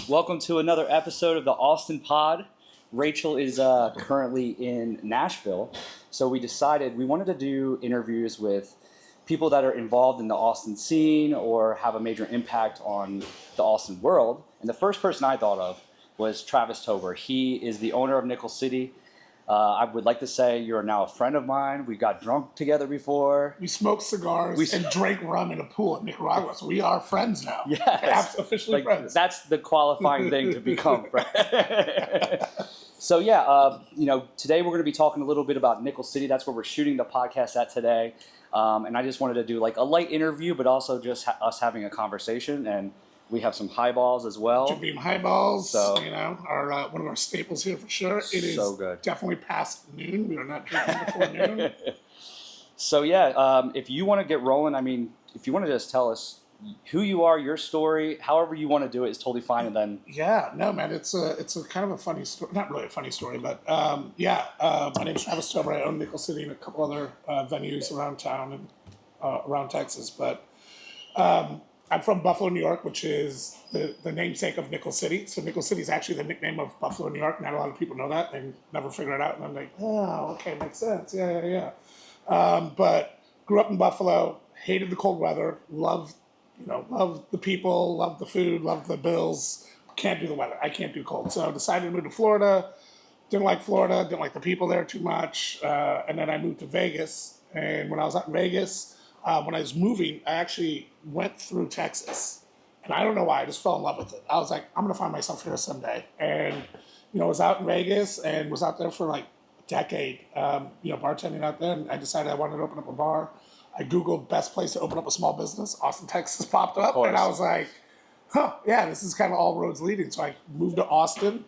Welcome to another episode of the Austin Pod. Rachel is currently in Nashville, so we decided we wanted to do interviews with people that are involved in the Austin scene or have a major impact on the Austin world. And the first person I thought of was Travis Tober. He is the owner of Nickel City. I would like to say you're now a friend of mine. We got drunk together before. We smoked cigars and drank rum in a pool in Nicaragua. So we are friends now. Yes. Officially friends. That's the qualifying thing to become friends. So today we're going to be talking a little bit about Nickel City. That's where we're shooting the podcast at today. And I just wanted to do like a light interview, but also just us having a conversation. And we have some highballs as well. Jim Beam highballs, are one of our staples here for sure. It is so good. Definitely past noon. We are not drinking before noon. So if you want to get rolling, if you want to just tell us who you are, your story, however you want to do it is totally fine. And then it's a kind of a funny story. Not really a funny story, but my name's Travis Tober. I own Nickel City and a couple other venues around town and around Texas, but. I'm from Buffalo, New York, which is the namesake of Nickel City. So Nickel City is actually the nickname of Buffalo, New York. Not a lot of people know that. They never figure it out. And I'm like, oh, okay, makes sense. Yeah. But grew up in Buffalo, hated the cold weather, loved the people, loved the food, loved the bills. Can't do the weather. I can't do cold. So decided to move to Florida. Didn't like Florida. Didn't like the people there too much. And then I moved to Vegas. And when I was out in Vegas, when I was moving, I actually went through Texas, and I don't know why, I just fell in love with it. I was like, I'm going to find myself here someday. And, was out in Vegas and was out there for like a decade, bartending out there. And I decided I wanted to open up a bar. I Googled best place to open up a small business. Austin, Texas popped up, and I was like, this is kind of all roads leading. So I moved to Austin.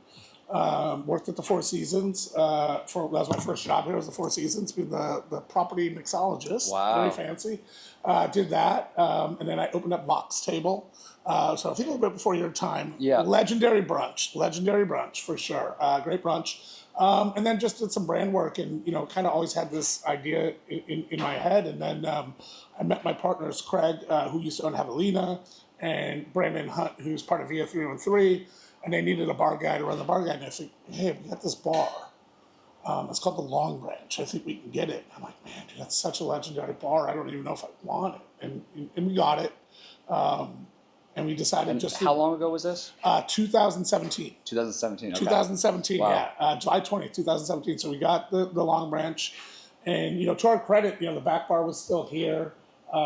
Worked at the Four Seasons. That was my first job here. Was the Four Seasons, being the property mixologist. Wow, very fancy. Did that, and then I opened up Vox Table. So I think a little bit before your time. Yeah. Legendary brunch for sure. Great brunch. And then just did some brand work, and kind of always had this idea in my head. And then I met my partners, Craig, who used to own Javelina, and Brandon Hunt, who's part of VO 313. And they needed a bar guy to run the bar guy. And I think, hey, we got this bar. It's called the Long Branch. I think we can get it. I'm like, man, dude, that's such a legendary bar. I don't even know if I want it. And we got it. And we decided how long ago was this? 2017. 2017, okay. 2017, wow. Yeah. July 20th, 2017. So we got the Long Branch. And, to our credit, the back bar was still here.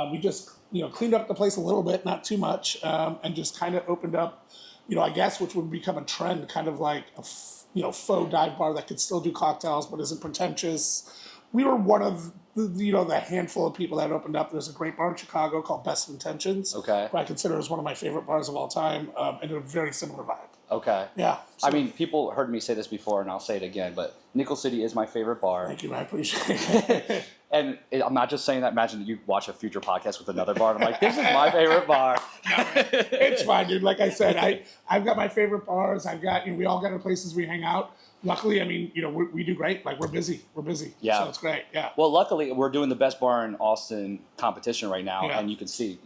We just, cleaned up the place a little bit, not too much, and just kind of opened up, I guess, which would become a trend, kind of like a faux dive bar that could still do cocktails but isn't pretentious. We were one of the handful of people that opened up. There's a great bar in Chicago called Best Intentions, okay, who I consider as one of my favorite bars of all time, and a very similar vibe. Okay. Yeah. So, people heard me say this before, and I'll say it again, but Nickel City is my favorite bar. Thank you, man. I appreciate it. And I'm not just saying that. Imagine that you watch a future podcast with another bar, and I'm like, this is my favorite bar. It's fine, dude. Like I said, I've got my favorite bars. I've got, we all got our places we hang out. Luckily, we do great. Like, we're busy. Yeah. So it's great. Yeah. Well, luckily, we're doing the best bar in Austin competition right now, and you can see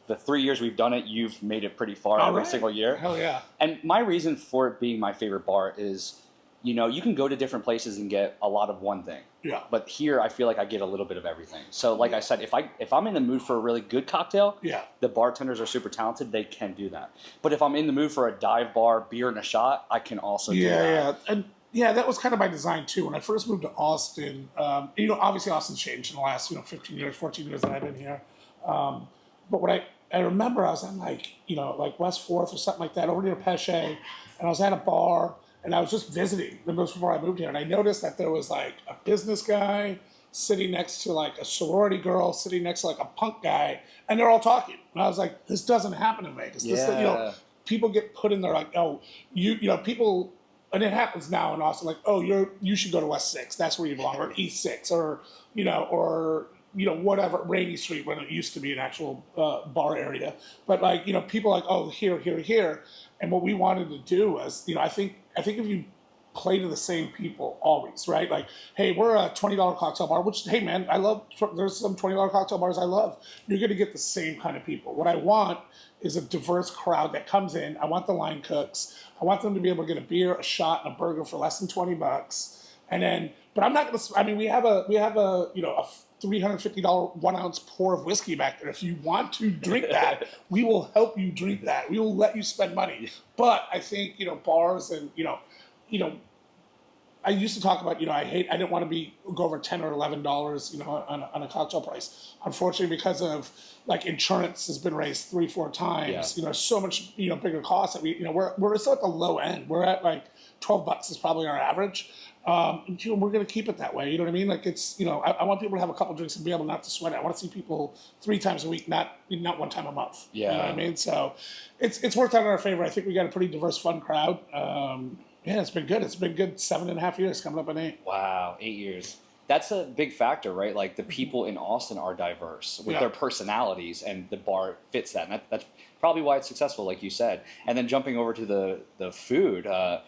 the 3 years we've done it, you've made it pretty far every single year. Hell yeah. And my reason for it being my favorite bar is, you can go to different places and get a lot of one thing. Yeah. But here, I feel like I get a little bit of everything. So, like I said, if I'm in the mood for a really good cocktail, the bartenders are super talented. They can do that. But if I'm in the mood for a dive bar, beer, and a shot, I can also do that. Yeah. And that was kind of by design too. When I first moved to Austin, obviously Austin's changed in the last 15 years, 14 years that I've been here. But what I remember, I was on like West 4th or something like that, over near Pesce, and I was at a bar. And I was just visiting before I moved here, and I noticed that there was like a business guy sitting next to like a sorority girl, sitting next to like a punk guy, and they're all talking. And I was like, this doesn't happen in Vegas. Yeah. People get put in there like, oh, people, and it happens now in Austin, like, oh, you should go to West 6, that's where you belong, or East 6, or whatever, Rainy Street, when it used to be an actual bar area. But people like, oh, here. And what we wanted to do was, I think if you play to the same people always, right? Like, hey, we're a $20 cocktail bar, which, hey man, there's some $20 cocktail bars I love. You're going to get the same kind of people. What I want is a diverse crowd that comes in. I want the line cooks. I want them to be able to get a beer, a shot, and a burger for less than $20. And then, but I'm not going to, I mean, we have a $350 1 ounce pour of whiskey back there. If you want to drink that, we will help you drink that. We will let you spend money. But I think, bars and, I used to talk about, I didn't want to go over $10 or $11, on a cocktail price. Unfortunately, because of like insurance has been raised 3-4 times, so much, bigger costs that we're still at the low end. We're at like $12 is probably our average. We're going to keep it that way. You know what I mean? Like it's, I want people to have a couple drinks and be able not to sweat it. I want to see people 3 times a week, not 1 time a month. Yeah. You know what I mean? So it's worked out in our favor. I think we got a pretty diverse, fun crowd. Yeah, it's been good. It's been good 7.5 years, coming up on 8. Wow, 8 years. That's a big factor, right? Like the people in Austin are diverse with their personalities, and the bar fits that. And that's probably why it's successful, like you said. And then jumping over to the food, I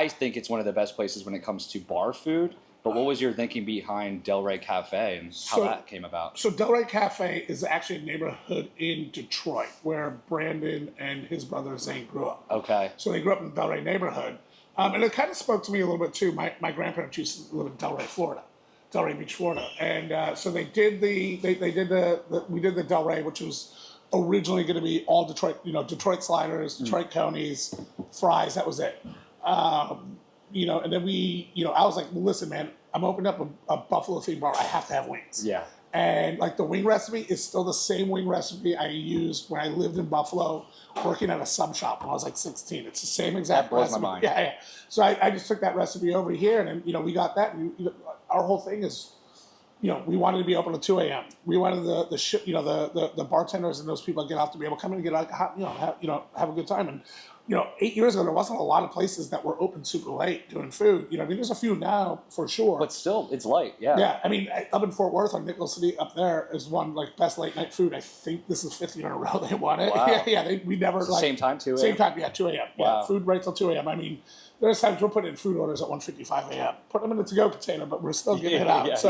think it's one of the best places when it comes to bar food. But what was your thinking behind Del Rey Cafe and how that came about? So Del Rey Cafe is actually a neighborhood in Detroit where Brandon and his brother Zane grew up. Okay. So they grew up in the Del Rey neighborhood. And it kind of spoke to me a little bit too. My grandparents used to live in Del Rey Beach, Florida. And so we did the Del Rey, which was originally going to be all Detroit, Detroit sliders, Detroit conies, fries. That was it. And then I was like, well, listen, man, I'm opening up a Buffalo themed bar. I have to have wings. Yeah. And like the wing recipe is still the same wing recipe I used when I lived in Buffalo, working at a sub shop when I was like 16. It's the same exact blows recipe. my mind. Yeah. So I just took that recipe over here, and then, we got that. And our whole thing is, we wanted to be open at 2 a.m. We wanted the bartenders and those people that get off to be able to come in and get have a good time. And 8 years ago, there wasn't a lot of places that were open super late doing food. There's a few now for sure. But still, it's light, yeah. Yeah, I mean, up in Fort Worth on Nickel City up there is one like best late night food. I think this is 5th year in a row they won it. Wow. We never It's the same time, 2 a.m.? Same time, yeah, 2 a.m. Wow. Yeah, food right till 2 a.m. I mean, there's times we're putting in food orders at 1:55 a.m. Put them in the to-go container, but we're still getting it out. It's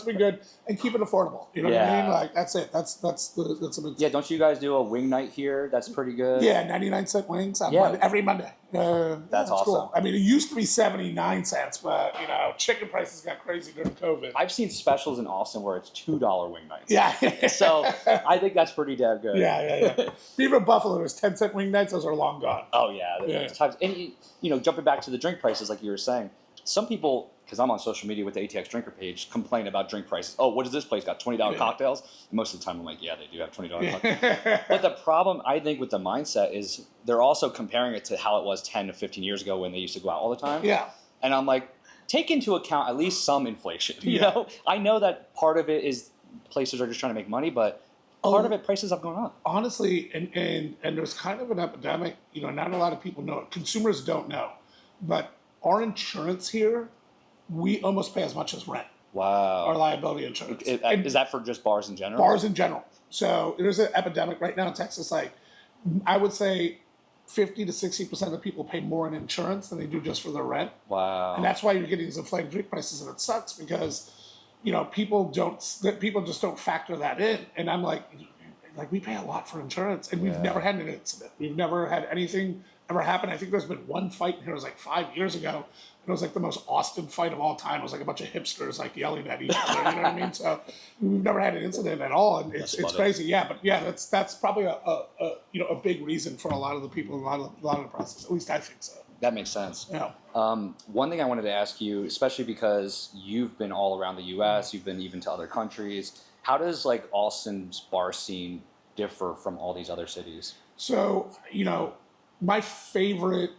been good, and keep it affordable. You know what I mean? Like that's it. That's a big. Yeah, don't you guys do a wing night here? That's pretty good. Yeah, 99-cent wings on every Monday. That's awesome. Cool. I mean, it used to be 79 cents, but chicken prices got crazy during COVID. I've seen specials in Austin where it's $2 wing nights. Yeah. So I think that's pretty damn good. Yeah. Even Buffalo, there's 10-cent wing nights. Those are long gone. Oh yeah. Times, and jumping back to the drink prices, like you were saying, some people, because I'm on social media with the ATX Drinker page, complain about drink prices. Oh, what does this place got? $20 cocktails? And most of the time I'm like, yeah, they do have $20 cocktails. But the problem, I think, with the mindset is they're also comparing it to how it was 10 to 15 years ago when they used to go out all the time. Yeah. And I'm like, take into account at least some inflation. You know? I know that part of it is places are just trying to make money, but part of it, prices have gone up. Honestly, and there's kind of an epidemic, not a lot of people know it. Consumers don't know. But our insurance here, we almost pay as much as rent. Wow. Our liability insurance. Is that for just bars in general? Bars in general. So there's an epidemic right now in Texas. Like, I would say 50 to 60% of the people pay more in insurance than they do just for their rent. Wow. And that's why you're getting these inflated drink prices, and it sucks because, people just don't factor that in. And I'm like, we pay a lot for insurance, and we've never had an incident. We've never had anything ever happen. I think there's been one fight in here, it was like 5 years ago. It was like the most Austin fight of all time. It was like a bunch of hipsters like yelling at each other. You know what I mean? So we've never had an incident at all, and it's crazy. Yeah, but that's probably a big reason for a lot of the people, a lot of the process. At least I think so. That makes sense. Yeah. One thing I wanted to ask you, especially because you've been all around the U.S., you've been even to other countries. How does like Austin's bar scene differ from all these other cities? So my favorite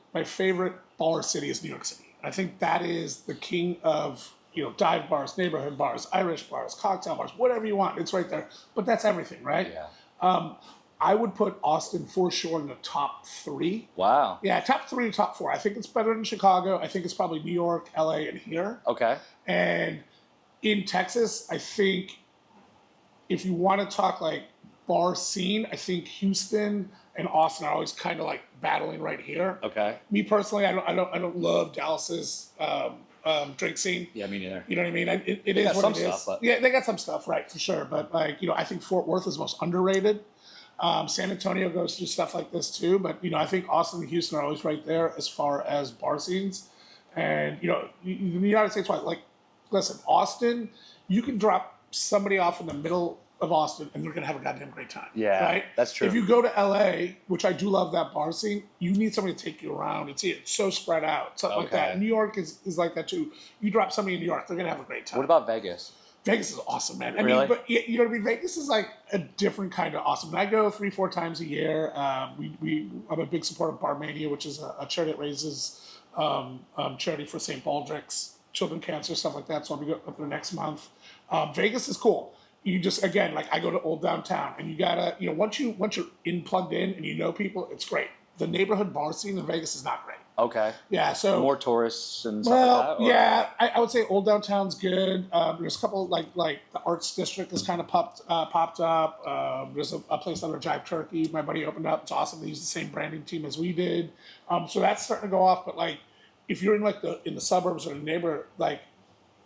bar city is New York City. I think that is the king of, dive bars, neighborhood bars, Irish bars, cocktail bars, whatever you want. It's right there. But that's everything, right? Yeah. I would put Austin for sure in the top 3. Wow. Yeah, top 3, top 4. I think it's better than Chicago. I think it's probably New York, LA, and here. Okay. And in Texas, I think if you want to talk like bar scene, I think Houston and Austin are always kind of like battling right here. Okay. Me personally, I don't love Dallas's drink scene. Yeah, me neither. You know what I mean? It They is got what some it is. stuff, but- Yeah, they got some stuff, right, for sure. But like, I think Fort Worth is most underrated. San Antonio goes through stuff like this too, but I think Austin and Houston are always right there as far as bar scenes. And the United States, like, listen, Austin, you can drop somebody off in the middle of Austin and they're gonna have a goddamn great time. Yeah, right. that's true. If you go to LA, which I do love that bar scene, you need somebody to take you around. It's so spread out, something like that. New York is like that too. You drop somebody in New York, they're gonna have a great time. What about Vegas? Vegas is awesome, man. I Really? mean, but you know what I mean? Vegas is like a different kind of awesome. And I go 3-4 times a year. I'm a big supporter of Barmania, which is a charity that raises charity for St. Baldrick's, children cancer, stuff like that. So I'll be up there next month. Vegas is cool. You just, again, like I go to Old Downtown and you gotta, once you're plugged in and you know people, it's great. The neighborhood bar scene in Vegas is not great. Okay. Yeah, so more tourists and stuff like that? Or? Yeah, I would say Old Downtown's good. There's a couple like the Arts District has kind of popped up. There's a place under Jive Turkey. My buddy opened up. It's awesome. They use the same branding team as we did. So that's starting to go off. But like, if you're in like in the suburbs or the neighborhood, like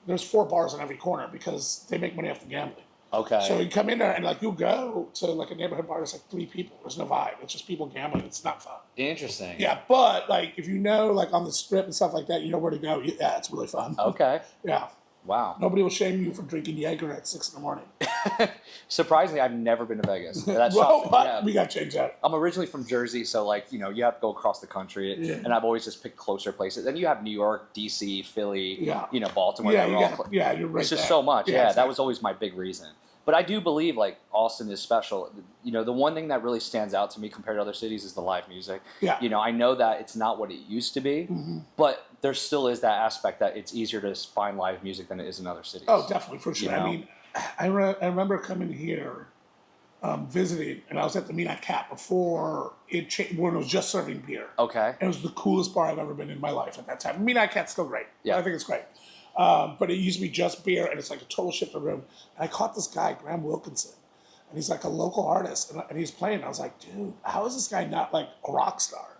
there's 4 bars on every corner because they make money off the gambling. Okay. So you come in there and like you'll go to like a neighborhood bar. There's like 3 people. There's no vibe. It's just people gambling. It's not fun. Interesting. Yeah, but like if like on the strip and stuff like that, you know where to go. Yeah, it's really fun. Okay. Yeah. Wow. Nobody will shame you for drinking Jaeger at 6 a.m. Surprisingly, I've never been to Vegas. That's Well, but yeah. we got to change that. I'm originally from Jersey, so like you have to go across the country, Yeah. and I've always just picked closer places. And you have New York, D.C., Philly, Yeah. Baltimore. Yeah, they're all you're right. It's just there. so much. Yeah, exactly. that was always my big reason. But I do believe like Austin is special. The one thing that really stands out to me compared to other cities is the live music. Yeah. I know that it's not what it used to be, but there still is that aspect that it's easier to find live music than it is in other cities. Oh, definitely, for sure. You know? I mean, I remember coming here, visiting, and I was at the Mina Cat before it changed, when it was just serving beer. Okay. And it was the coolest bar I've ever been in my life at that time. Mina Cat's still great. Yeah. I think it's great. But it used to be just beer, and it's like a total shift of room. And I caught this guy, Graham Wilkinson, and he's like a local artist, and he's playing. And I was like, dude, how is this guy not like a rock star?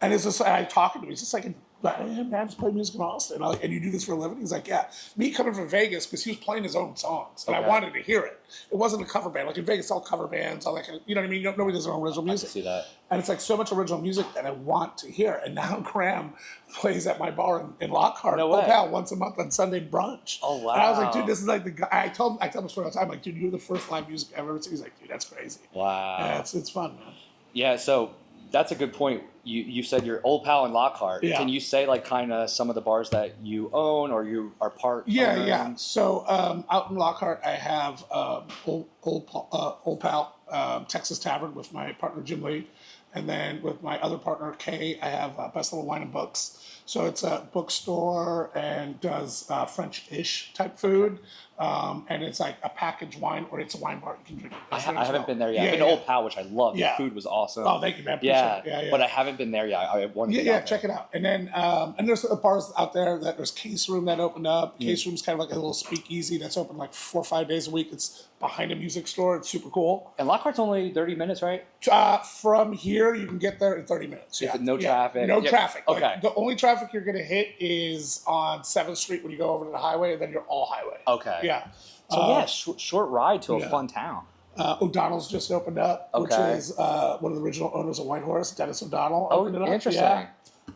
And it's just, and I talked to him. He's just like, hey, man, I just play music in Austin. And you do this for a living? He's like, yeah. Me coming from Vegas, because he was playing his own songs, and I wanted to hear it. It wasn't a cover band. Like in Vegas, all cover bands, all that kind of, you know what I mean? Nobody does their own original music. I can see that. And it's like so much original music that I want to hear. And now Graham plays at my bar in Lockhart, No way. Opal, once a month on Sunday brunch. Oh, wow. And I was like, dude, this is like the guy. I tell him a story all the time. Like, dude, you're the first live music I've ever seen. He's like, dude, that's crazy. Wow. Yeah, it's fun, man. Yeah, so that's a good point. You said you're Old Pal and Lockhart. Yeah. Can you say like kind of some of the bars that you own or you are part? Yeah, owner yeah. in? So out in Lockhart, I have Old Pal, Texas Tavern with my partner Jim Lee, and then with my other partner Kay, I have Best Little Wine and Books. So it's a bookstore and does French-ish type food, and it's like a packaged wine, or it's a wine bar you can drink. I haven't been there yet. I've been to Old Pal, which I love. Yeah. The food was awesome. Oh, thank you, man. Yeah. Appreciate it. Yeah. But I haven't been there yet. I want to. Yeah, check it out. And then and there's bars out there that there's Case Room that opened up. Case Room's kind of like a little speakeasy that's open like 4 or 5 days a week. It's behind a music store. It's super cool. And Lockhart's only 30 minutes, right? From here, you can get there in 30 minutes. Yeah. No traffic. No Yeah. traffic. Okay. Like, the only traffic you're going to hit is on 7th Street when you go over to the highway, and then you're all highway. Okay. Yeah. So short ride to a yeah. fun town. O'Donnell's just opened up, which Okay. is one of the original owners of Whitehorse, Dennis O'Donnell. Oh, opened it up. interesting.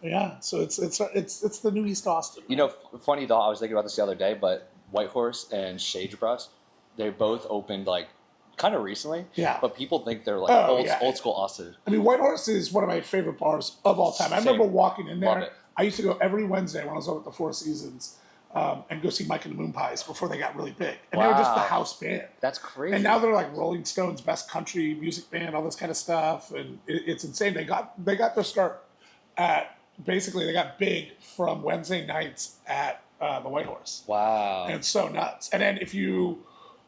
Yeah. So it's the new East Austin. Funny though, I was thinking about this the other day, but Whitehorse and Sagebrush, they both opened like kind of recently. Yeah. But people think they're like Oh, old school Austin. I mean, Whitehorse is one of my favorite bars of all time. I Same. remember walking in Love there. it. I used to go every Wednesday when I was over at the Four Seasons and go see Mike and the Moon Pies before they got really big. And they were just the Wow. house band. That's crazy. And now they're like Rolling Stones' best country music band, all this kind of stuff, and it's insane. They got their start at basically they got big from Wednesday nights at the White Horse, Wow. and it's so nuts. And then if you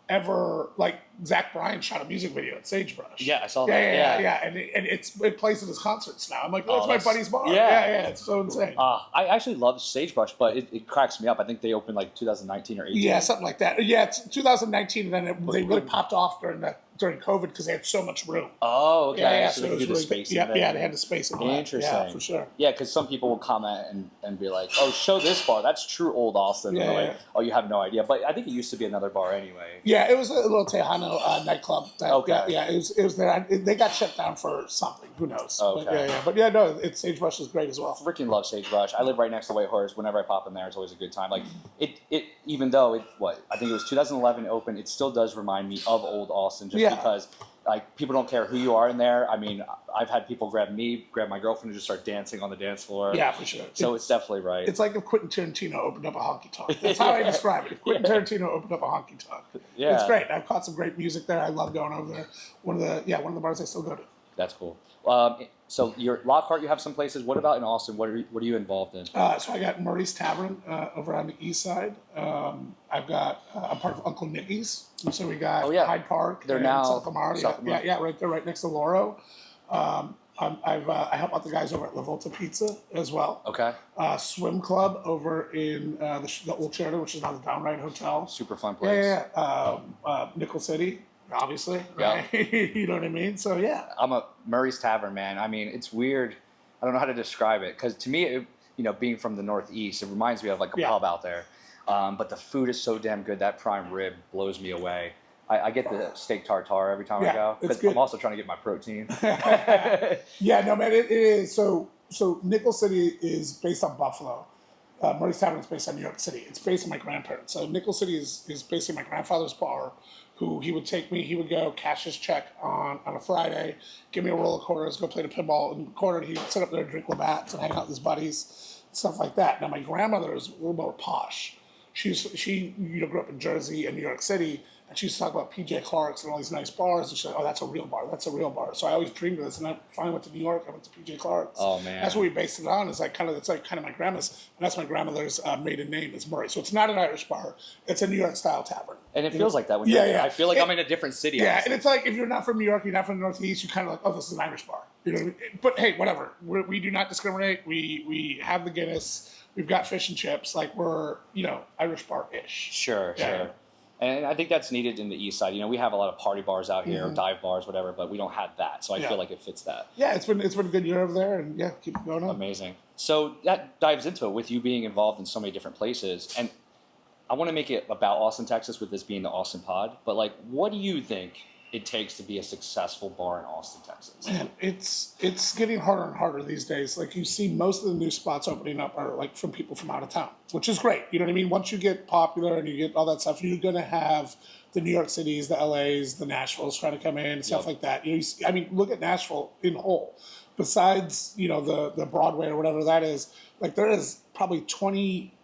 ever like Zach Bryan shot a music video at Sagebrush. Yeah, I saw that. Yeah. And it plays at his concerts now. I'm like, oh, that's my buddy's bar. Yeah. It's so insane. I actually love Sagebrush, but it cracks me up. I think they opened like 2019 or 18. Yeah, something like that. Yeah, it's 2019, and then they really popped off during COVID because they had so much room. Oh, okay. Yeah, so they could do the really space. Yeah, they had the space in there. Interesting. Yeah, for sure. Yeah, because some people will comment and be like, "Oh, show this bar. That's true old Austin." And they're like, "Oh, you have no idea." But I think it used to be another bar anyway. Yeah, it was a little Tejano nightclub. Okay. Yeah, it was there. They got shut down for something. Who knows? Okay. But no, Sagebrush is great as well. Freaking love Sagebrush. I live right next to White Horse. Whenever I pop in there, it's always a good time. Like it even though I think it was 2011 open, it still does remind me of old Austin just because like people don't care who you are in there. I mean, I've had people grab my girlfriend and just start dancing on the dance floor. Yeah, for sure. So it's definitely right. It's like if Quentin Tarantino opened up a honky tonk. That's how I describe it. If Quentin Tarantino opened up a honky tonk, it's great. I've caught some great music there. I love going over there. One of the bars I still go to. That's cool. So your Lockhart, you have some places. What about in Austin? What are you involved in? So I got Murray's Tavern over on the east side. I'm part of Uncle Nicky's. And so we got Hyde Park. They're now South Lamar. Yeah, right there, right next to Loro. I help out the guys over at La Volta Pizza as well. Okay. Swim Club over in the Old Sheridan, which is now the Downright Hotel. Super fun place. Yeah. Nickel City. Obviously, right? Yeah. You know what I mean? So, yeah. I'm a Murray's Tavern, man. I mean, it's weird. I don't know how to describe it because to me, being from the Northeast, it reminds me of like a pub out there. But the food is so damn good. That prime rib blows me away. I get the steak tartare every time I go because I'm also trying to get my protein. Yeah, no, man, it is. So Nickel City is based on Buffalo. Murray's Tavern is based on New York City. It's based on my grandparents. So Nickel City is basically my grandfather's bar, who he would take me, he would go cash his check on a Friday, give me a roll of quarters, go play the pinball in the corner, and he'd sit up there and drink Labatt's and hang out with his buddies, stuff like that. Now my grandmother is a little more posh. She grew up in Jersey and New York City, and she used to talk about PJ Clark's and all these nice bars, and she's like, oh, that's a real bar, that's a real bar. So I always dreamed of this, and I finally went to New York, I went to PJ Clark's. Oh, man. That's what we based it on, it's like kind of my grandma's, and that's my grandmother's maiden name is Murray. So it's not an Irish bar, it's a New York style tavern. And it feels like that when you're there. I feel like I'm in a different city. Yeah, honestly. and it's like if you're not from New York, you're not from the Northeast, you're kind of like, oh, this is an Irish bar. You know what I mean? But hey, whatever. We do not discriminate. We have the Guinness. We've got fish and chips. Like we're, Irish bar-ish. Sure. And I think that's needed in the East Side. We have a lot of party bars out here, or dive bars, whatever, but we don't have that. So I feel like it fits that. Yeah, it's been a good year over there, and keep it going on. Amazing. So that dives into it with you being involved in so many different places. And I want to make it about Austin, Texas, with this being the Austin Pod. But what do you think it takes to be a successful bar in Austin, Texas? Man, it's getting harder and harder these days. Like you see, most of the new spots opening up are like from people from out of town, which is great. You know what I mean? Once you get popular and you get all that stuff, you're gonna have the New York Cities, the LAs, the Nashvilles trying to come in, stuff like that. Look at Nashville in whole. Besides, the Broadway or whatever that is, like there is probably 20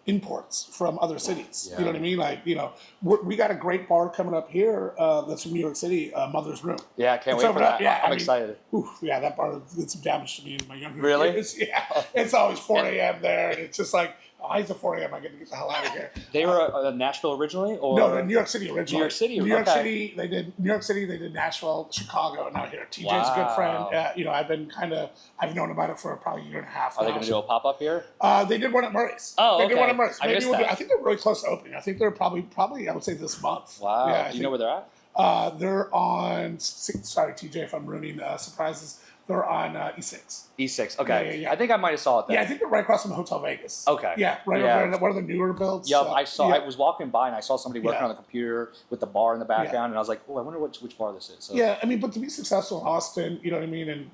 imports from other cities. You know what I mean? Like, we got a great bar coming up here that's from New York City, Mother's Room. Yeah, I can't wait for that. Yeah, I'm excited. That bar did some damage to me in my younger Really? years. Yeah, it's always 4 a.m. there, and it's just like, it's at 4 a.m. I got to get the hell out of here. They were Nashville originally, or no, New York City originally. New York City. New York City. They did New York City. They did Nashville, Chicago, and now here. TJ's a good friend. I've known about it for probably a year and a half. Are they going to do a pop up here? They did one at Murray's. Oh, okay. They did one at Murray's. I think they're really close to opening. I think they're probably I would say this month. Wow. Yeah, do you know where they're at? They're on. Sorry, TJ, if I'm ruining surprises. They're on E6. E6. Okay. Yeah. I think I might have saw it there. Yeah, I think they're right across from Hotel Vegas. Okay. Yeah, right over there. One of the newer builds. Yep. I saw. I was walking by and I saw somebody working on the computer with the bar in the background, and I was like, oh, I wonder which bar this is. So. Yeah, but to be successful in Austin, you know what I mean, and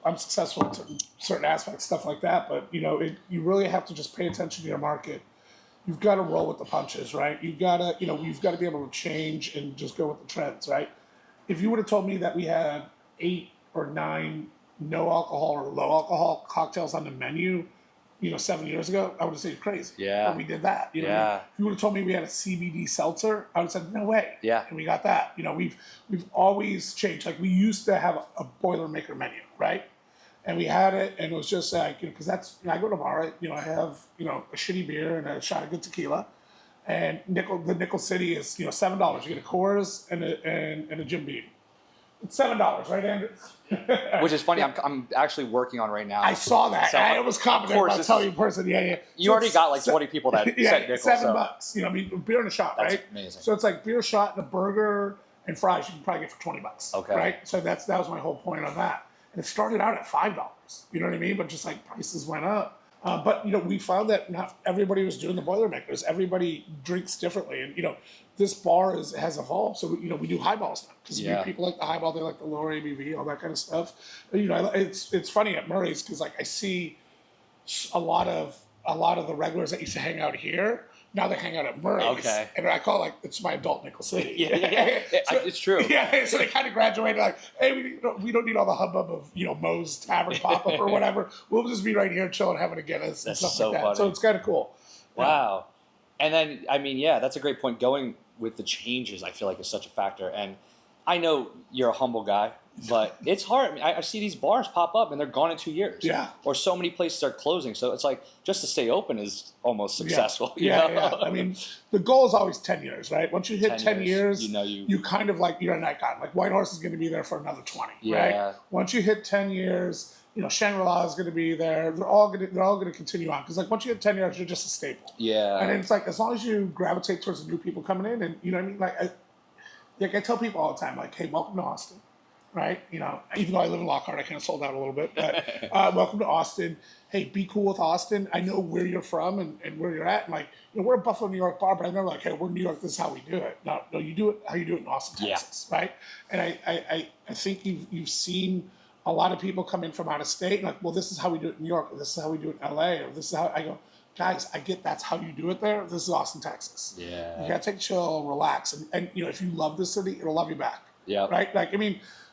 I'm successful in certain aspects, stuff like that. But you really have to just pay attention to your market. You've got to roll with the punches, right? You've got to, you've got to be able to change and just go with the trends, right? If you would have told me that we had 8 or 9 no alcohol or low alcohol cocktails on the menu, 7 years ago, I would have said you're crazy. Yeah. But we did that. If you would have told me we had a CBD seltzer, I would have said no way. Yeah. And we got that. We've always changed. Like we used to have a Boilermaker menu, right? And we had it, and it was just like, because that's, I go to a bar, I have, a shitty beer and a shot of good tequila, And the Nickel City is $7. You get a Coors and a Jim Beam. It's $7, right, Andrew? Which is funny. I'm actually working on right now. I saw that. So, I was confident about telling you in person. Yeah. You already got like 20 people that said nickel. $7. Beer and a shot, that's right? Amazing. So it's like beer, shot, and a burger and fries. You can probably get for $20. Okay. Right. So that was my whole point on that. And it started out at $5. You know what I mean? But just like prices went up. But we found that not everybody was doing the Boilermakers. Everybody drinks differently, and this bar has evolved. So we do highballs now because people like the highball, they like the lower ABV, all that kind of stuff. It's funny at Murray's because like I see a lot of the regulars that used to hang out here. Now they hang out at Murray's, Okay. and I call it it's my adult Nickel City. Yeah. So, it's true. Yeah, so they kind of graduated like, hey, we don't need all the hubbub of Moe's Tavern pop up or whatever. We'll just be right here chilling, having a Guinness and stuff so like that. funny. So it's kind of cool. Wow. And then that's a great point. Going with the changes, I feel like is such a factor. And I know you're a humble guy, but it's hard. I mean, I see these bars pop up and they're gone in 2 years. Yeah. Or so many places are closing. So it's like just to stay open is almost successful. Yeah. I mean, the goal is always 10 years, right? Once you hit 10 years, you kind of like, you're an icon. Like White Horse is going to be there for another 20, right? Once you hit 10 years, Shangri-La is going to be there. They're all going to continue on because like once you hit 10 years, you're just a staple. Yeah. And it's like as long as you gravitate towards the new people coming in, and you know what I mean, like I tell people all the time, like, hey, welcome to Austin. Right, even though I live in Lockhart, I kind of sold out a little bit. But welcome to Austin. Hey, be cool with Austin. I know where you're from and where you're at. And like, we're a Buffalo, New York bar, but I never like, hey, we're New York. This is how we do it. No, you do it how you do it in Austin, Texas, right? And I think you've seen a lot of people come in from out of state and like, well, this is how we do it in New York, or this is how we do it in LA, or this is how I go. Guys, I get that's how you do it there. This is Austin, Texas. Yeah. You gotta take chill, relax, and if you love the city, it'll love you back. Yeah. Right. Like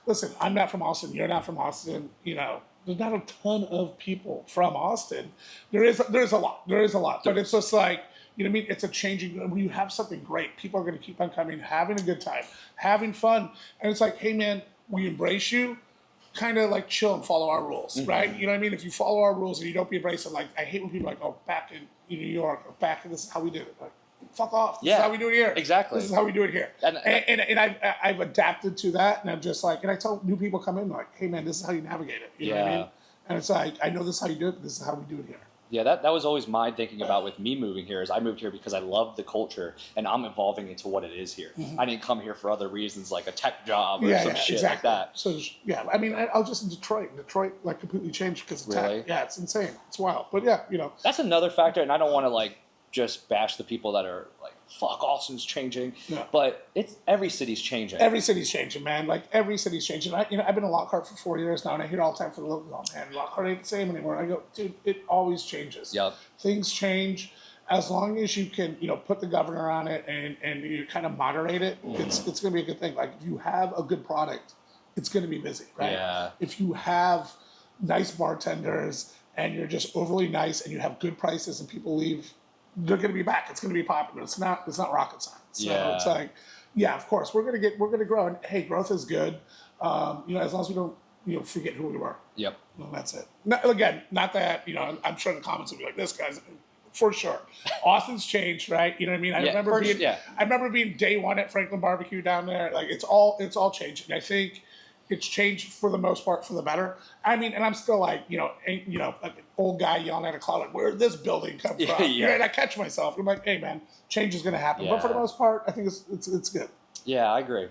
listen, I'm not from Austin. You're not from Austin. There's not a ton of people from Austin. There's a lot. But it's just like, it's a changing, when you have something great, people are going to keep on coming, having a good time, having fun. And it's like, hey man, we embrace you, kind of like chill and follow our rules, right? You know what I mean? If you follow our rules and you don't be abrasive, like I hate when people are like, oh, back in New York, or back in this is how we did it. Like, fuck off. This is how we do it here. Exactly. This is how we do it here. And I've adapted to that, and I'm just like, and I tell new people come in like, hey man, this is how you navigate it. You know what I mean? And it's like, I know this is how you do it, but this is how we do it here. Yeah, that was always my thinking about with me moving here is I moved here because I love the culture and I'm evolving into what it is here. I didn't come here for other reasons like a tech job or some shit like that. So I mean, I was just in Detroit. Detroit like completely changed because of tech. Yeah, it's insane. It's wild. But That's another factor, and I don't want to like just bash the people that are like, fuck, Austin's changing. Yeah. But every city's changing. Every city's changing, man. Like every city's changing. I've been in Lockhart for 4 years now, and I hear all the time for the locals, oh man, Lockhart ain't the same anymore. I go, dude, it always changes. Yep. Things change. As long as you can, put the governor on it and you kind of moderate it, it's gonna be a good thing. Like if you have a good product, it's gonna be busy, right? Yeah. If you have nice bartenders and you're just overly nice and you have good prices and people leave, they're going to be back. It's going to be popular. It's not rocket science. So it's like, of course we're going to grow. And hey, growth is good. As long as we don't, forget who we were. Yep. That's it. Again, not that, I'm sure the comments will be like, this guy's for sure. Austin's changed, right? You know what I mean? I remember being day one at Franklin Barbecue down there. Like it's all changed. And I think it's changed for the most part for the better. I mean, and I'm still like, like an old guy yelling at a cloud, like, where did this building come from? And I catch myself. I'm like, hey, man, change is going to happen. But for the most part, I think it's good. Yeah, I agree.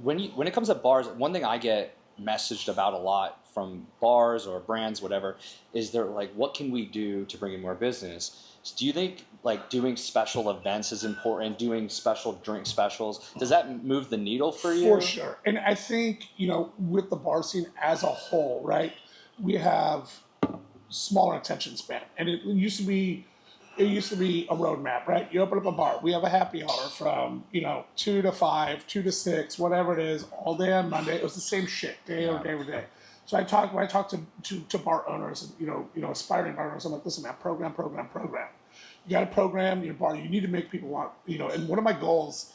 When it comes to bars, one thing I get messaged about a lot from bars or brands, whatever, is they're like, what can we do to bring in more business? So do you think like doing special events is important, doing special drink specials? Does that move the needle for you? For sure. And I think, with the bar scene as a whole, right, we have smaller attention span. And it used to be a roadmap, right? You open up a bar. We have a happy hour from, 2 to 5, 2 to 6, whatever it is, all day on Monday. It was the same shit, day over day. So when I talk to bar owners and, aspiring bar owners, I'm like, listen, man, program. You got to program your bar. You need to make people want, and one of my goals,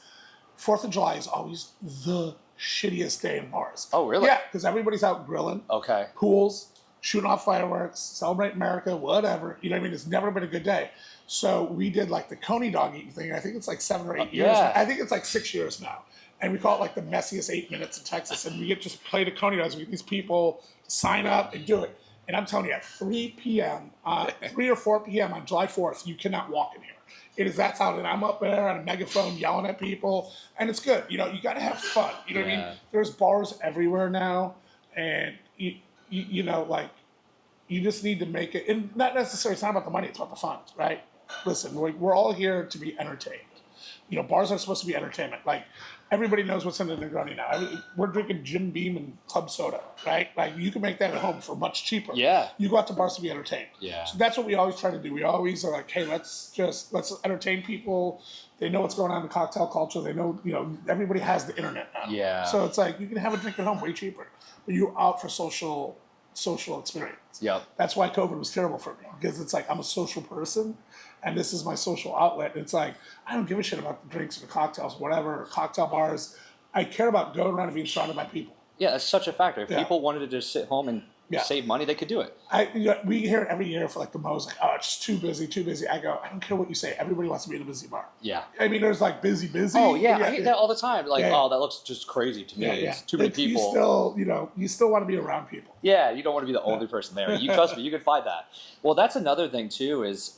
4th of July is always the shittiest day in bars. Oh, really? Yeah, because everybody's out grilling. Okay. Pools, shooting off fireworks, celebrate America, whatever. You know what I mean? It's never been a good day. So we did like the Coney dog eating thing. I think it's like 7 or 8 years. Yeah. I think it's like 6 years now. And we call it like the messiest 8 minutes in Texas. And we get just play the Coney dogs. We get these people to sign up and do it. And I'm telling you, at 3 p.m., 3 or 4 p.m. on July 4th, you cannot walk in here. It is that loud, and I'm up there on a megaphone yelling at people, and it's good. You know, you got to have fun. You know what I mean? There's bars everywhere now, and you know, like, you just need to make it. And not necessarily, it's not about the money; it's about the fun, right? Listen, we're all here to be entertained. You know, bars are supposed to be entertainment. Like, everybody knows what's in the Negroni now. I mean, we're drinking Jim Beam and club soda, right? Like, you can make that at home for much cheaper. Yeah. You go out to bars to be entertained. Yeah. So that's what we always try to do. We always are like, hey, let's entertain people. They know what's going on in cocktail culture. They know, you know, everybody has the internet now. Yeah. So it's like, you can have a drink at home way cheaper, but you're out for social experience. Yep. That's why COVID was terrible for me, because it's like, I'm a social person, and this is my social outlet. It's like, I don't give a shit about the drinks or the cocktails, whatever, or cocktail bars. I care about going around and being surrounded by people. Yeah, that's such a factor. If Yeah. people wanted to just sit home and save money, they could do it. We hear it every year for like the most, like, oh, it's too busy, too busy. I go, I don't care what you say. Everybody wants to be in a busy bar. Yeah. I mean, there's like busy. Oh, yeah. I hate that all the time. Like, oh, that looks just crazy to me. Yeah. It's too many Like, people. You still want to be around people. Yeah, you don't want to be the only person there. You trust me, you can find that. Well, that's another thing too. Is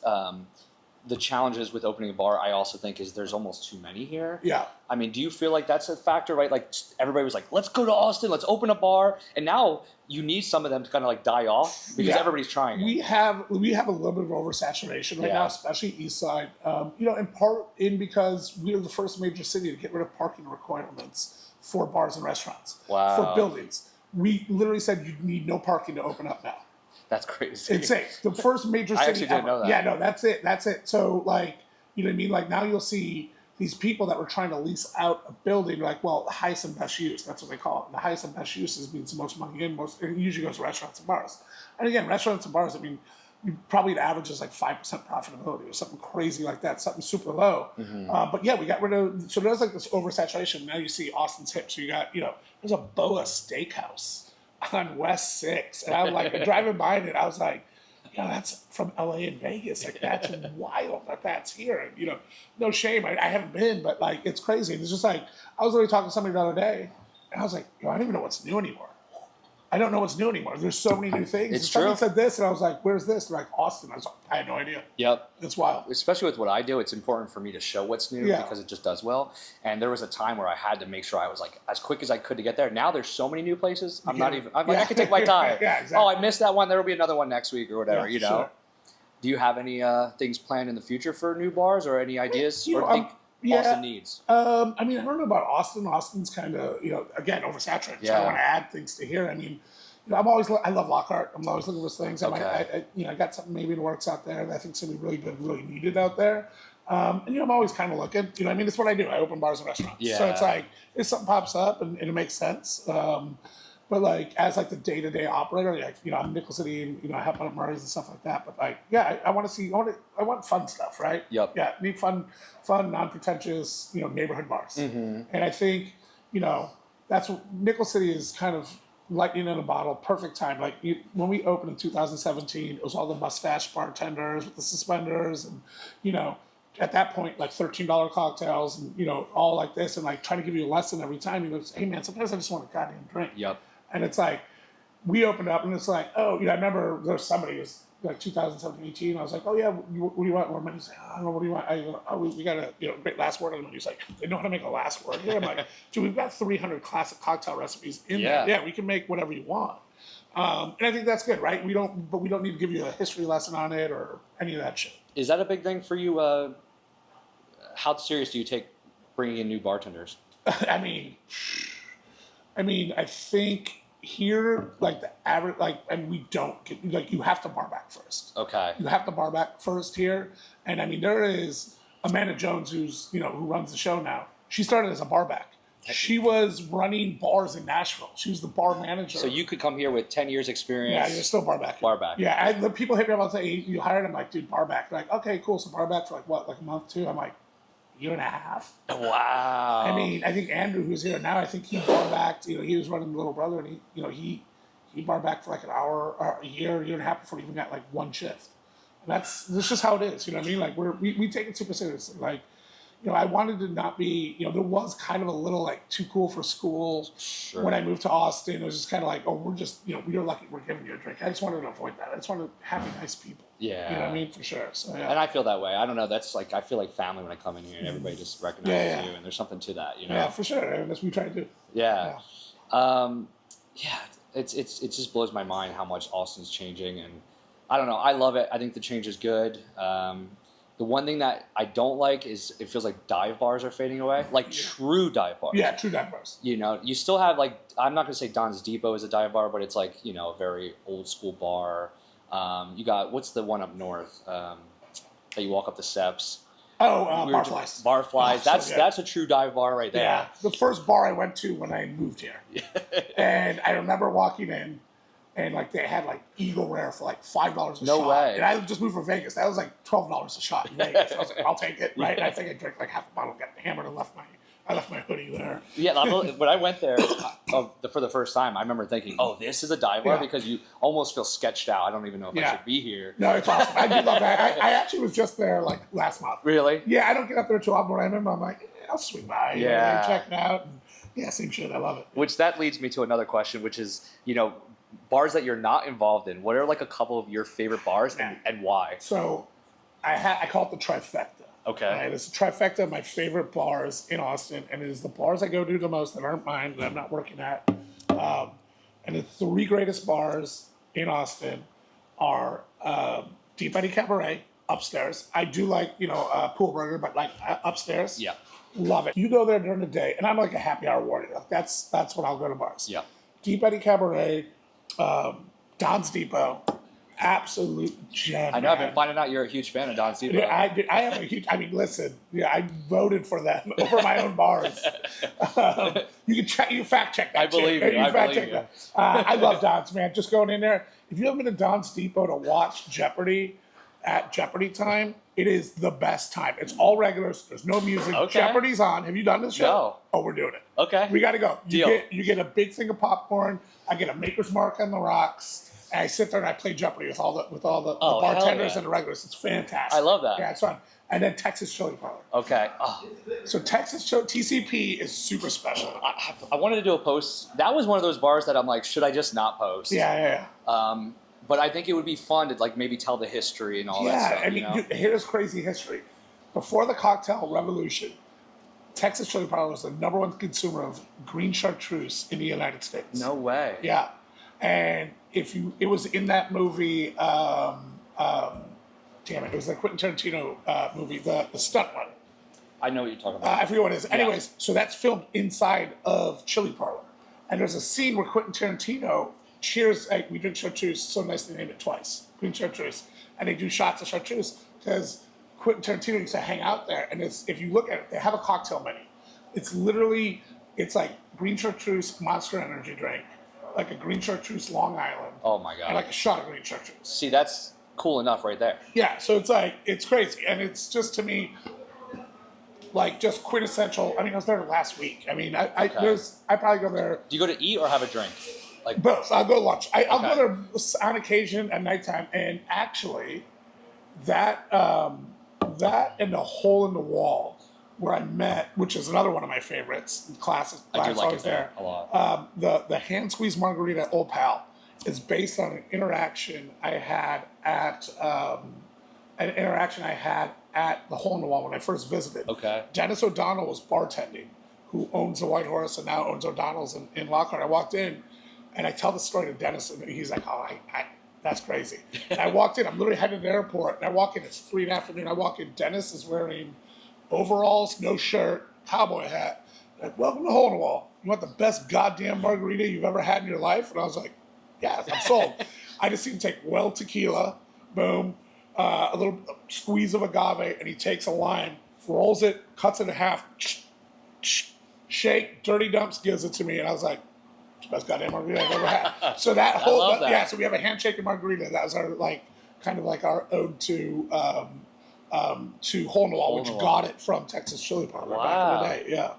the challenges with opening a bar, I also think, is there's almost too many here. Yeah. I mean, do you feel like that's a factor, right? Like, everybody was like, let's go to Austin, let's open a bar. And now you need some of them to kind of like die off because everybody's trying it. We have a little bit of oversaturation right now, especially East Side. You know, in part because we are the first major city to get rid of parking requirements for bars and restaurants. Wow. For buildings. We literally said you need no parking to open up now. That's crazy. Insane. The first major city I actually didn't know that. Yeah, no, that's it. That's it. So, like, you know what I mean? Like, now you'll see these people that were trying to lease out a building, like, well, the highest and best use. That's what they call it. The highest and best uses means the most money in. It usually goes to restaurants and bars. And again, restaurants and bars, I mean, probably the average is like 5% profitability or something crazy like that, something super low. But yeah, we got rid of, so there's like this oversaturation. Now you see Austin's hip. So you got, you know, there's a Boa Steakhouse on West 6. And I'm like, driving by it, I was like, you know, that's from LA and Vegas. Like, that's wild that that's here. And, you know, no shame. I haven't been, but like, it's crazy. And it's just like, I was literally talking to somebody the other day, and I was like, yo, I don't even know what's new anymore. I don't know what's new anymore. There's so many new things. It's Somebody true. said this, and I was like, where's this? They're like, Austin. I was like, I had no idea. Yep. It's wild. Especially with what I do, it's important for me to show what's new because it just does well. And there was a time where I had to make sure I was like as quick as I could to get there. Now there's so many new places. I'm like, I can take my time. Yeah, exactly. Oh, I missed that one. There will be another one next week or whatever, you know. Sure. Do you have any things planned in the future for new bars or any ideas? You or know, think Austin needs? I mean, I don't know about Austin. Austin's kind of, you know, again, oversaturated. So I don't want to add things to here. I mean, you know, I love Lockhart. I'm always looking for things. I got something maybe in the works out there that I think's gonna be really good, really needed out there. And you know, I'm always kind of looking. You know, I mean, it's what I do. I open bars and restaurants. Yeah. So it's like if something pops up and it makes sense. But like as like the day-to-day operator, like, you know, I'm in Nickel City and, you know, I help out at Murray's and stuff like that. But like, yeah, I want fun stuff, right? Yep. Yeah, need fun, non-pretentious, you know, neighborhood bars. And I think, you know, that's what Nickel City is kind of lightning in a bottle, perfect time. Like when we opened in 2017, it was all the mustache bartenders with the suspenders, and you know, at that point, like $13 cocktails, and you know, all like this, and like trying to give you a lesson every time. You know, hey man, sometimes I just want a goddamn drink. Yep. And it's like we opened up, and it's like, oh, you know, I remember there was somebody who's like 2017, 18. I was like, oh yeah, what do you want? More money? He's like, I don't know, what do you want? I go, oh, we got a, you know, great last word on the menu. He's like, they know how to make a last word here. I'm like, dude, we've got 300 classic cocktail recipes in there. Yeah, we can make whatever you want. And I think that's good, right? We don't need to give you a history lesson on it or any of that shit. Is that a big thing for you? How serious do you take bringing in new bartenders? I mean, I think here, like the average, like, and we don't get, like, you have to bar back first. Okay. You have to bar back first here. And I mean, there is Amanda Jones, who's, you know, who runs the show now. She started as a bar back. She was running bars in Nashville. She was the bar manager. So you could come here with 10 years experience. Yeah, you're still bar back. Bar back. Yeah, the people hit me up and say, you hired him. Like, dude, bar back. They're like, okay, cool. So bar back for like what, like a month, 2? I'm like, year and a half. Wow. I mean, I think Andrew, who's here now, I think he bar backed. You know, he was running the little brother, and he eat bar back for like an hour or a year and a half before we even got like one shift. And that's just how it is. You know what I mean? Like we take it super seriously. Like, I wanted to not be, there was kind of a little like too cool for school when I moved to Austin. It was just kind of like, oh, we're just, we are lucky we're giving you a drink. I just wanted to avoid that. I just wanted to have nice people. Yeah. You know what I mean? For sure. So, yeah. And I feel that way. I don't know. That's like, I feel like family when I come in here and everybody just recognizes you, and there's something to that, Yeah, for sure. And that's what we try to do. Yeah. It just blows my mind how much Austin's changing, and I don't know. I love it. I think the change is good. The one thing that I don't like is it feels like dive bars are fading away, like true dive bars. Yeah, true dive bars. You still have like, I'm not gonna say Don's Depot is a dive bar, but it's like a very old school bar. You got, what's the one up north that you walk up the steps? Oh, Barflies. Barflies. That's a true dive bar right there. Yeah, the first bar I went to when I moved here, and I remember walking in. And like they had like Eagle Rare for like $5 a shot. No way. And I just moved from Vegas. That was like $12 a shot in Vegas. I was like, I'll take it, right? And I think I drank like half a bottle, got hammered, and I left my hoodie there. Yeah, when I went there for the first time, I remember thinking, "Oh, this is a dive bar," because you almost feel sketched out. I don't even know if I should be here. No, it's awesome. I do love that. I actually was just there like last month. Really? Yeah, I don't get up there too often. When I remember, I'm like, I'll swing by. Check it out. And, same shit. I love it. Which that leads me to another question, which is, bars that you're not involved in. What are like a couple of your favorite bars and why? So, I call it the trifecta. Okay. Right? It's a trifecta of my favorite bars in Austin, and it is the bars I go to the most that aren't mine, that I'm not working at. And the three greatest bars in Austin are Deep Eddy Cabaret, upstairs. I do like, Pool Burger, but like upstairs. Yeah. Love it. You go there during the day, and I'm like a happy hour warrior. Like that's when I'll go to bars. Yeah. Deep Eddy Cabaret, Don's Depot, absolute gem. I know. I've been finding out you're a huge fan of Don's Depot. Yeah, I am a huge. I mean, listen. Yeah, I voted for them over my own bars. You can fact check that. I believe you. I believe you. I love Don's, man. Just going in there. If you haven't been to Don's Depot to watch Jeopardy at Jeopardy time, it is the best time. It's all regulars. There's no music. Okay. Jeopardy's on. Have you done this show? No. Oh, we're doing it. Okay. We got to go. Deal. You get a big thing of popcorn. I get a Maker's Mark on the rocks. And I sit there and I play Jeopardy with all the bartenders and the regulars. It's fantastic. I love that. Yeah, it's fun. And then Texas Chili Parlor. Okay. Oh. So TCP is super special. I wanted to do a post. That was one of those bars that I'm like, should I just not post? Yeah. But I think it would be fun to like maybe tell the history and all that stuff. I mean, here's crazy history. Before the cocktail revolution, Texas Chili Parlor was the #1 consumer of green chartreuse in the United States. No way. Yeah, and it was in that movie. Damn it! It was the Quentin Tarantino movie, the stunt one. I know what you're talking about. I forget what it is. Anyways, so that's filmed inside of Chili Parlor, and there's a scene where Quentin Tarantino cheers. We drink chartreuse. So nice they named it twice, green chartreuse, and they do shots of chartreuse because Quentin Tarantino used to hang out there. And if you look at it, they have a cocktail menu. It's like green chartreuse Monster Energy drink, like a green chartreuse Long Island. Oh my god! And like a shot of green chartreuse. See, that's cool enough right there. Yeah, so it's crazy, and it's just to me. Like just quintessential. I mean, I was there last week. I mean, I probably go there. Do you go to eat or have a drink? Like both. I'll go lunch. I'll go there on occasion at nighttime. And actually, that and the Hole in the Wall where I met, which is another one of my favorites, classic. I do like always it there a lot. The hand squeeze margarita at Old Pal is based on an interaction I had at the Hole in the Wall when I first visited. Okay. Dennis O'Donnell was bartending, who owns the White Horse and now owns O'Donnell's in Lockhart. I walked in, and I tell the story to Dennis, and he's like, "Oh, that's crazy." And I walked in. I'm literally heading to the airport, and I walk in. It's 3 in the afternoon. I walk in. Dennis is wearing overalls, no shirt, cowboy hat. Like, welcome to Hole in the Wall. You want the best goddamn margarita you've ever had in your life? And I was like, yeah, I'm sold. I just see him take well tequila, boom. A little squeeze of agave, and he takes a lime, rolls it, cuts it in half, shake, dirty dumps, gives it to me, and I was like, it's the best goddamn margarita I've ever had. So that whole, so we have a handshake and margarita. That was our kind of like our ode to Hole in the Wall, which got it from Texas Chili Parlor back in the day. Yeah.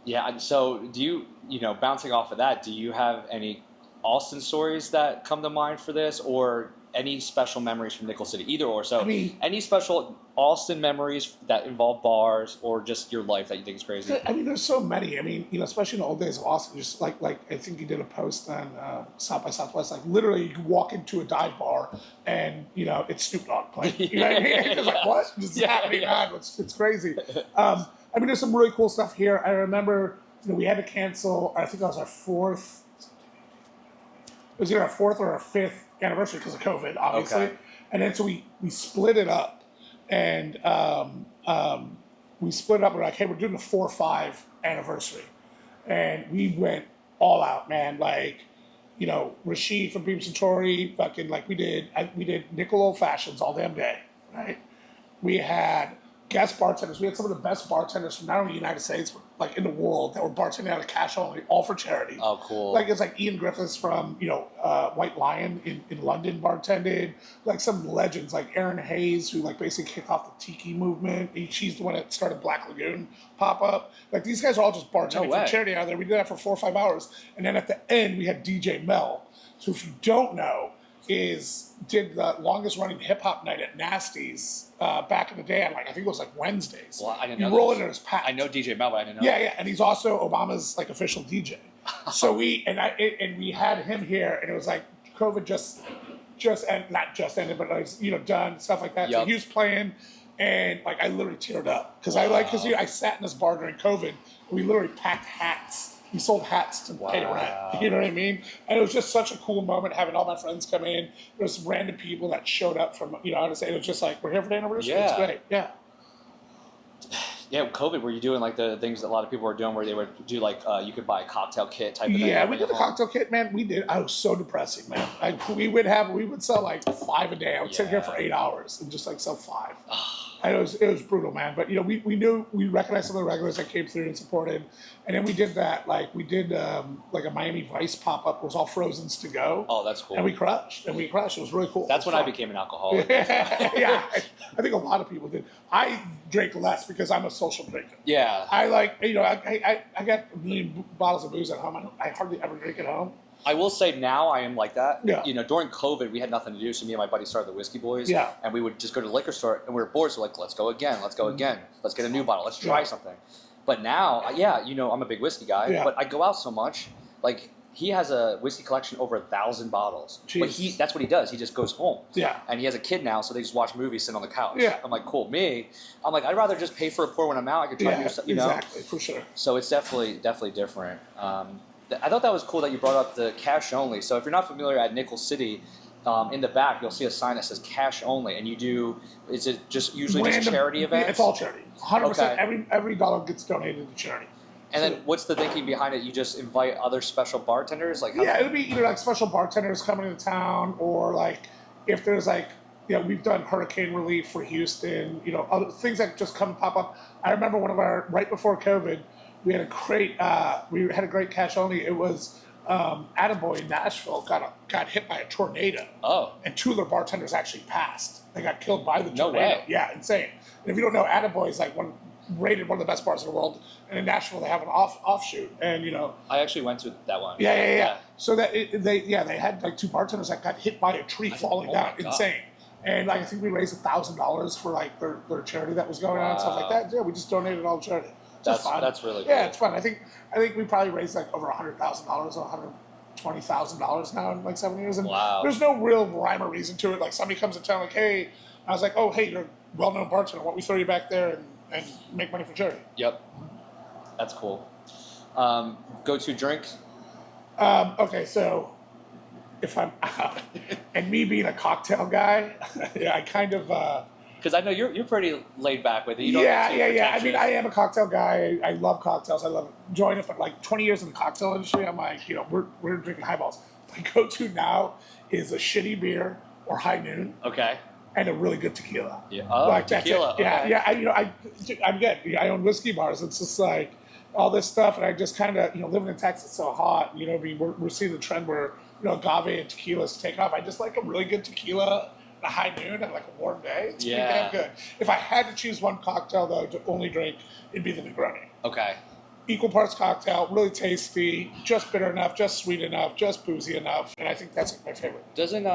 Yeah. And so, do you know, bouncing off of that, do you have any Austin stories that come to mind for this, or any special memories from Nickel City? Either or. So, I mean, any special Austin memories that involve bars, or just your life that you think is crazy? I mean, there's so many. I mean, you know, especially in the old days of Austin, just like I think you did a post on South by Southwest. Like literally, you can walk into a dive bar and you know it's Snoop Dogg playing. You know what I mean? It's like what? This is happening, man. It's crazy. I mean, there's some really cool stuff here. I remember, you know, we had to cancel. I think that was our fourth. It was either our fourth or our fifth anniversary because of COVID, obviously. Okay. And then so we split it up, and we split it up. We're like, hey, we're doing the 4-5 anniversary, and we went all out, man. Like, you know, Rashid from Beam Centauri, fucking like we did nickel old fashions all damn day, right? We had guest bartenders. We had some of the best bartenders from not only the United States but like in the world that were bartending out of cash only, all for charity. Oh, cool. Like it's like Ian Griffiths from White Lion in London bartended. Like some legends like Erin Hayes, who like basically kicked off the Tiki movement. She's the one that started Black Lagoon pop up. Like these guys are all just bartending for charity out there. We did that for 4 or 5 hours, and then at the end we had DJ Mel. So if you don't know, did the longest running hip hop night at Nasty's back in the day. I think it was like Wednesdays. Well, I didn't know. You roll into his pack. I know DJ Mel, but I didn't know. Yeah, and he's also Obama's like official DJ. So we had him here, and it was like COVID just not just ended, but like done stuff like that. Yep. So he was playing, and like I literally teared up because I sat in this bar during COVID. And we literally packed hats. We sold hats to pay rent. You know what I mean? And it was just such a cool moment having all my friends come in. There was some random people that showed up from, how to say, it was just like, we're here for the anniversary. Yeah. It's great. Yeah. Yeah, COVID, were you doing like the things that a lot of people were doing where they would do like, you could buy a cocktail kit type of thing? Yeah, we did a cocktail kit, man. We did. I was so depressing, man. We would sell like 5 a day. I would sit here for 8 hours and just like sell 5. And it was brutal, man. But we recognized some of the regulars that came through and supported, and then we did that. Like we did like a Miami Vice pop up. It was all Frozens to go. Oh, that's cool. And we crushed. It was really cool. That's when I became an alcoholic. Yeah, I think a lot of people did. I drink less because I'm a social drinker. Yeah. I like I got a million bottles of booze at home. I hardly ever drink at home. I will say now I am like that. Yeah. During COVID, we had nothing to do, so me and my buddy started the Whiskey Boys. Yeah. And we would just go to the liquor store, and we were bored, so like, let's go again, let's get a new bottle, let's try something. But now, I'm a big whiskey guy, but I go out so much. Like, he has a whiskey collection over 1,000 bottles. Jeez. But that's what he does. He just goes home. Yeah. And he has a kid now, so they just watch movies, sit on the couch. Yeah. I'm like, cool. I'm like, I'd rather just pay for a pour when I'm out. I could try new stuff, exactly, for sure. So it's definitely different. I thought that was cool that you brought up the cash only. So if you're not familiar at Nickel City, in the back you'll see a sign that says cash only, and is it just usually just charity events? Yeah, it's all charity. 100%. Okay. Every dollar gets donated to charity. And then what's the thinking behind it? You just invite other special bartenders? Like it'll be either like special bartenders coming into town, or like if there's like we've done hurricane relief for Houston, other things that just come pop up. I remember right before COVID, we had a great cash only. It was Attaboy in Nashville got hit by a tornado. Oh. And 2 of their bartenders actually passed. They got killed by the tornado. No way. Yeah, insane. And if you don't know, Attaboy is like rated one of the best bars in the world. And in Nashville, they have an offshoot. And I actually went to that one. Yeah. So that they had like 2 bartenders that got hit by a tree falling down. Insane. And like I think we raised $1,000 for like their charity that was going on and stuff like that. Yeah, we just donated all the charity. That's really cool. Yeah, it's fun. I think we probably raised like over $100,000 or $120,000 now in like 7 years. And there's no real rhyme or reason to it. Like somebody comes to town like, hey, I was like, oh, hey, you're a well-known bartender. Why don't we throw you back there and make money for charity? Yep. That's cool. Go-to drink? Okay, so if I'm out, and me being a cocktail guy, I kind of... Because I know you're pretty laid back with it. Yeah. I mean, I am a cocktail guy. I love cocktails. I love enjoying it. But like 20 years in the cocktail industry, I'm like, we're drinking highballs. My go-to now is a shitty beer or high noon. Okay. And a really good tequila. Yeah. Oh, like, tequila. Okay. Yeah. I'm good. I own whiskey bars. It's just like all this stuff, and I just kind of living in Texas so hot. We're seeing the trend where agave and tequilas take off. I just like a really good tequila. A high noon and like a warm day. It's pretty damn good. If I had to choose one cocktail though to only drink, it'd be the Negroni. Okay. equal parts cocktail, really tasty, just bitter enough, just sweet enough, just boozy enough, and I think that's like my favorite. Doesn't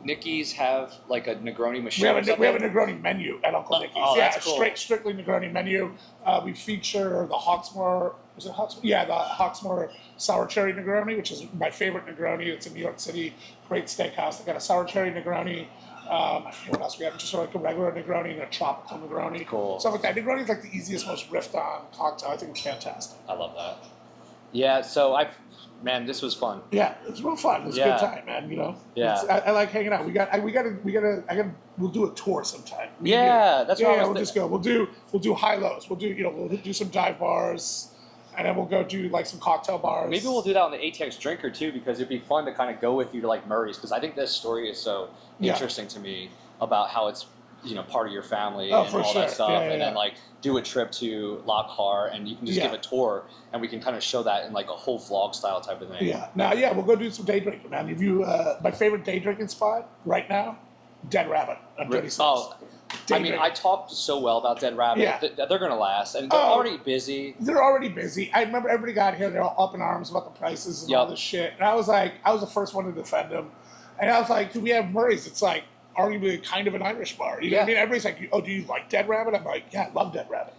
Nikki's have like a Negroni machine? We have a Negroni menu at Uncle Nicky's. Oh, Yeah, that's cool. Strictly Negroni menu. We feature the Hawksmoor. Is it Hawksmoor? Yeah, the Hawksmoor sour cherry Negroni, which is my favorite Negroni. It's in New York City. Great steakhouse. They got a sour cherry Negroni. I forget what else we have. Just sort of like a regular Negroni and a tropical Negroni. Cool. Stuff like that. Negroni is like the easiest, most riffed on cocktail. I think it's fantastic. I love that. Yeah. So man, this was fun. Yeah, it's real fun. It's a good time, man. You know. Yeah. I like hanging out. We'll do a tour sometime. That's what I was we'll just go. We'll do high lows. We'll do some dive bars, and then we'll go do like some cocktail bars. Maybe we'll do that on the ATX Drinker too, because it'd be fun to kind of go with you to like Murray's, because I think this story is so interesting to me about how it's part of your family and all that stuff, and then like do a trip to Lockhart, and you can just give a tour, and we can kind of show that in like a whole vlog style type of thing. We'll go do some day drinking, man. If you my favorite day drinking spot right now, Dead Rabbit on 36. I talked so well about Dead Rabbit. Yeah. They're gonna last, and they're already busy. They're already busy. I remember everybody got here, they're all up in arms about the prices and all this shit, and I was the first one to defend them, and I was like, do we have Murray's? It's like arguably kind of an Irish bar. You know what I mean? Everybody's like, oh, do you like Dead Rabbit? I'm like, yeah, I love Dead Rabbit.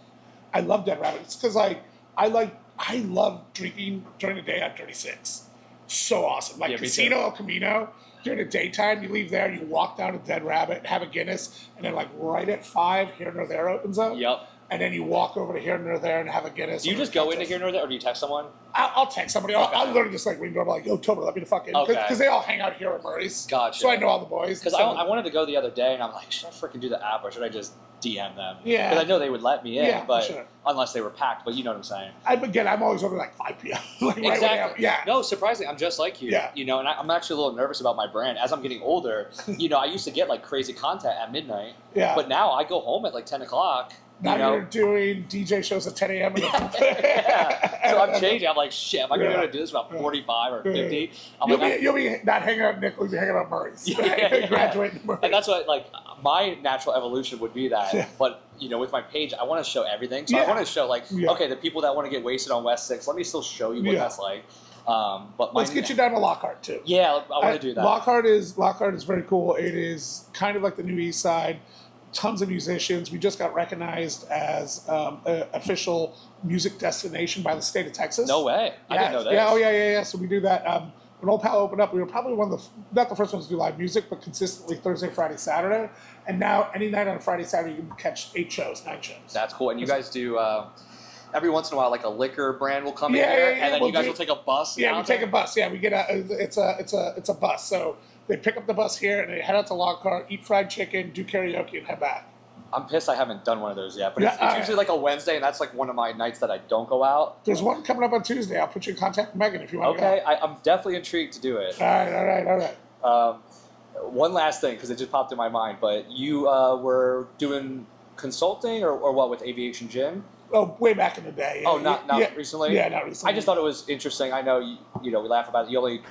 I love Dead Rabbit. It's because I love drinking during the day at 36. So awesome. Like Casino El Camino, during the daytime, you leave there, you walk down to Dead Rabbit, have a Guinness, and then like right at 5, Here Nor There opens up. Yep. And then you walk over to Here Nor There and have a Guinness. Do you just go into Here Nor There, or do you text someone? I'll text somebody. I'll literally just like ring doorbell, like, yo, Tober, let me the fuck in. Because they all hang out here at Murray's. Gotcha. So I know all the boys. Because I wanted to go the other day, and I'm like, should I freaking do the app, or should I just DM them? Yeah. Because I know they would let me in, but sure. Unless they were packed, but you know what I'm saying. I'm always over like 5 p.m. Exactly. Yeah. No, surprisingly, I'm just like you. Yeah. And I'm actually a little nervous about my brand. As I'm getting older, I used to get like crazy content at midnight. Yeah. But now I go home at like 10 o'clock. Now you're doing DJ shows at 10 a.m. Yeah. So I'm changing. I'm like, shit, am I going to be able to do this about 45 or 50? You'll be not hanging out at Nick, you'll be hanging out at Murray's. Graduating Murray's. And that's what, like, my natural evolution would be that. Yeah. But, with my page, I want to show everything. So I want to show, like, okay, the people that want to get wasted on West 6, let me still show you what that's like. But let's get you down to Lockhart, too. Yeah, I want to do that. Lockhart is very cool. It is kind of like the New East Side. Tons of musicians. We just got recognized as an official music destination by the state of Texas. No way. I didn't know that. Yeah. So we do that. When Old Pal opened up, we were probably one of not the first ones to do live music, but consistently Thursday, Friday, Saturday. And now any night on a Friday, Saturday, you can catch 9 shows. That's cool. And you guys do, every once in a while, like a liquor brand will come in here, and then you guys will take a bus. Yeah, we take a bus. Yeah, we get it's a bus. So they pick up the bus here and they head out to Lockhart, eat fried chicken, do karaoke, and head back. I'm pissed I haven't done one of those yet, but it's usually like a Wednesday, and that's like one of my nights that I don't go out. There's one coming up on Tuesday. I'll put you in contact with Megan if you want to go. Okay, I'm definitely intrigued to do it. All right. One last thing, because it just popped in my mind, but you were doing consulting or what with Aviation Gym? Oh, way back in the day. Oh, not recently? Yeah, not recently. I just thought it was interesting. I know, we laugh about it. You only,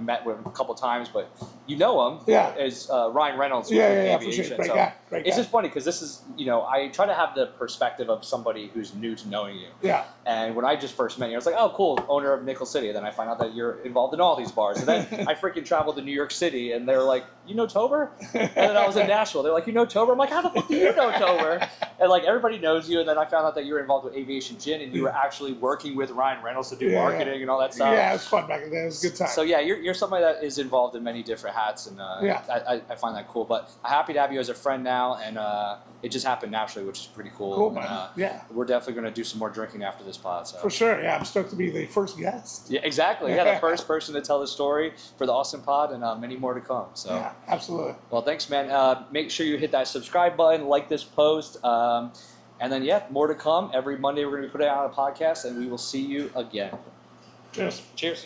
met with him a couple times, but you know him. Yeah. As Ryan Reynolds. Yeah, for sure. Great guy. It's just funny because this is, I try to have the perspective of somebody who's new to knowing you. Yeah. And when I just first met you, I was like, oh, cool, owner of Nickel City. And then I find out that you're involved in all these bars. And then I freaking traveled to New York City, and they were like, you know Tober? And then I was in Nashville. They're like, you know Tober? I'm like, how the fuck do you know Tober? And like everybody knows you. And then I found out that you were involved with Aviation Gin, and you were actually working with Ryan Reynolds to do marketing and all that stuff. Yeah, it was fun back in the day. It was a good time. So yeah, you're somebody that is involved in many different hats, and I find that cool. But I'm happy to have you as a friend now, and it just happened naturally, which is pretty cool. Cool, man. We're definitely going to do some more drinking after this pod. So. For sure. Yeah, I'm stoked to be the first guest. Yeah, exactly. Yeah, the first person to tell the story for the Austin Pod, and many more to come. So yeah, absolutely. Well, thanks, man. Make sure you hit that subscribe button, like this post. And then, more to come. Every Monday, we're going to be putting out a podcast, and we will see you again. Cheers. Cheers.